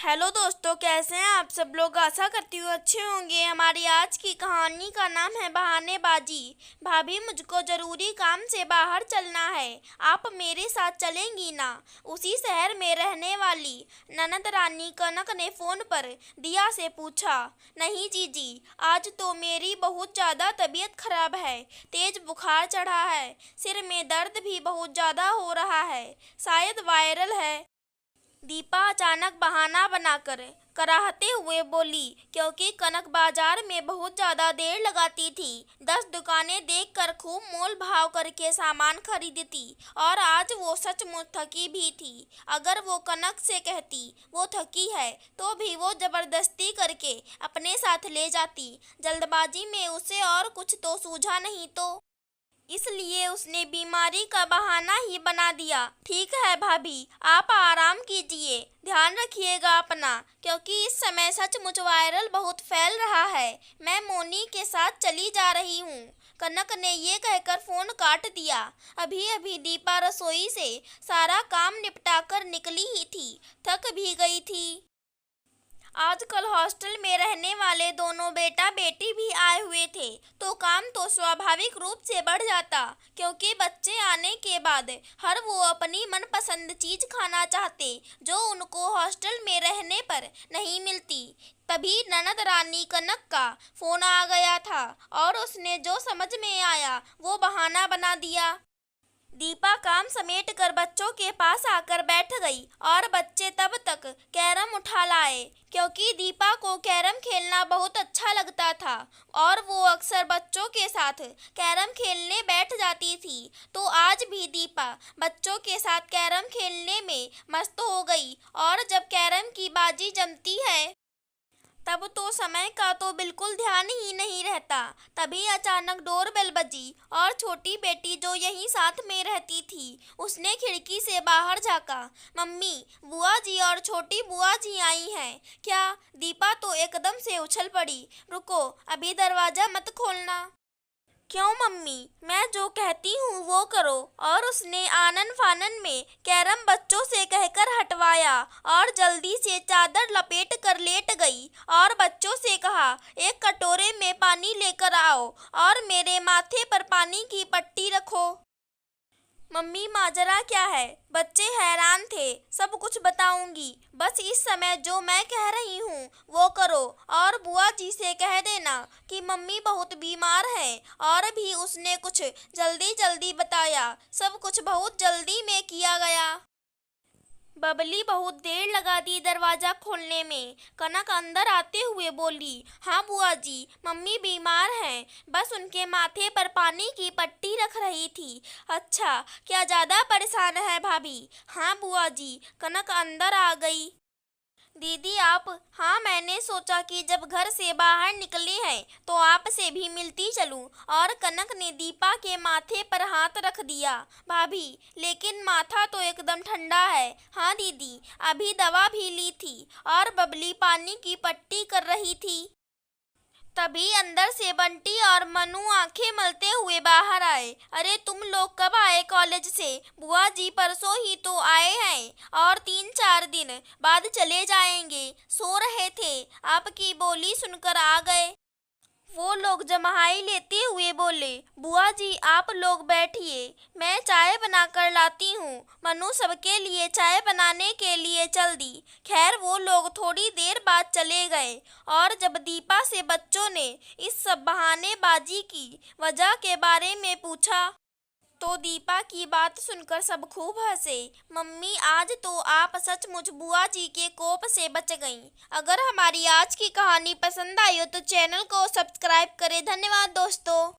Hello दोस्तों, कैसे हैं आप सब लोग। आशा करती हूँ अच्छे होंगे। हमारी आज की कहानी का नाम है बहानेबाजी। भाभी, मुझको ज़रूरी काम से बाहर चलना है, आप मेरे साथ चलेंगी ना। उसी शहर में रहने वाली ननद रानी कनक ने फ़ोन पर दिया से पूछा। नहीं जीजी, आज तो मेरी बहुत ज़्यादा तबीयत खराब है, तेज़ बुखार चढ़ा है, सिर में दर्द भी बहुत ज़्यादा हो रहा है, शायद वायरल है। दीपा अचानक बहाना बनाकर कराहते हुए बोली, क्योंकि कनक बाजार में बहुत ज़्यादा देर लगाती थी। 10 दुकानें देखकर खूब मोल भाव करके सामान खरीदती और आज वो सचमुच थकी भी थी। अगर वो कनक से कहती वो थकी है तो भी वो ज़बरदस्ती करके अपने साथ ले जाती। जल्दबाजी में उसे और कुछ तो सूझा नहीं, तो इसलिए उसने बीमारी का बहाना ही बना दिया। ठीक है भाभी, आप आराम कीजिए, ध्यान रखिएगा अपना, क्योंकि इस समय सचमुच वायरल बहुत फैल रहा है। मैं मोनी के साथ चली जा रही हूँ। कनक ने ये कहकर फ़ोन काट दिया। अभी अभी दीपा रसोई से सारा काम निपटा कर निकली ही थी, थक भी गई थी। आजकल हॉस्टल में रहने वाले दोनों बेटा बेटी भी आए हुए थे तो काम तो स्वाभाविक रूप से बढ़ जाता, क्योंकि बच्चे आने के बाद हर वो अपनी मनपसंद चीज़ खाना चाहते जो उनको हॉस्टल में रहने पर नहीं मिलती। तभी ननद रानी कनक का फ़ोन आ गया था और उसने जो समझ में आया वो बहाना बना दिया। दीपा काम समेट कर बच्चों के पास आकर बैठ गई और बच्चे तब तक कैरम उठा लाए, क्योंकि दीपा को कैरम खेलना बहुत अच्छा लगता था और वो अक्सर बच्चों के साथ कैरम खेलने बैठ जाती थी। तो आज भी दीपा बच्चों के साथ कैरम खेलने में मस्त हो गई और जब कैरम की बाजी जमती है तब तो समय का तो बिल्कुल ध्यान ही नहीं रहता। तभी अचानक डोरबेल बजी और छोटी बेटी जो यहीं साथ में रहती थी उसने खिड़की से बाहर झाँका। मम्मी, बुआ जी और छोटी बुआ जी आई हैं क्या। दीपा तो एकदम से उछल पड़ी। रुको, अभी दरवाज़ा मत खोलना। क्यों मम्मी, मैं जो कहती हूँ वो करो। और उसने आनन फानन में कैरम बच्चों से कहकर हटवाया और जल्दी से चादर लपेट कर लेट गई और बच्चों से कहा, एक कटोरे में पानी लेकर आओ और मेरे माथे पर पानी की पट्टी रखो। मम्मी, माजरा क्या है। बच्चे हैरान थे। सब कुछ बताऊंगी, बस इस समय जो मैं कह रही हूँ वो करो और बुआ जी से कह देना कि मम्मी बहुत बीमार है। और भी उसने कुछ जल्दी जल्दी बताया। सब कुछ बहुत जल्दी में किया गया। बबली बहुत देर लगा दी दरवाज़ा खोलने में। कनक अंदर आते हुए बोली, हाँ बुआ जी, मम्मी बीमार हैं, बस उनके माथे पर पानी की पट्टी रख रही थी। अच्छा, क्या ज़्यादा परेशान है भाभी। हाँ बुआ जी, कनक अंदर आ गई। दीदी आप। हाँ, मैंने सोचा कि जब घर से बाहर निकले हैं तो आपसे भी मिलती चलूं। और कनक ने दीपा के माथे पर हाथ रख दिया। भाभी, लेकिन माथा तो एकदम ठंडा है। हाँ दीदी, अभी दवा भी ली थी और बबली पानी की पट्टी कर रही थी। तभी अंदर से बंटी और मनु आंखें मलते हुए बाहर आए। अरे तुम लोग कब आए कॉलेज से। बुआ जी परसों ही तो आए हैं और 3-4 दिन बाद चले जाएंगे। सो रहे थे, आपकी बोली सुनकर आ गए। वो लोग जम्हाई लेते हुए बोले, बुआ जी आप लोग बैठिए, मैं चाय बनाकर लाती हूँ। मनु सबके लिए चाय बनाने के लिए चल दी। खैर वो लोग थोड़ी देर बाद चले गए और जब दीपा से बच्चों ने इस सब बहानेबाजी की वजह के बारे में पूछा तो दीपा की बात सुनकर सब खूब हंसे। मम्मी, आज तो आप सचमुच बुआ जी के कोप से बच गईं। अगर हमारी आज की कहानी पसंद आई हो तो चैनल को सब्सक्राइब करें। धन्यवाद दोस्तों।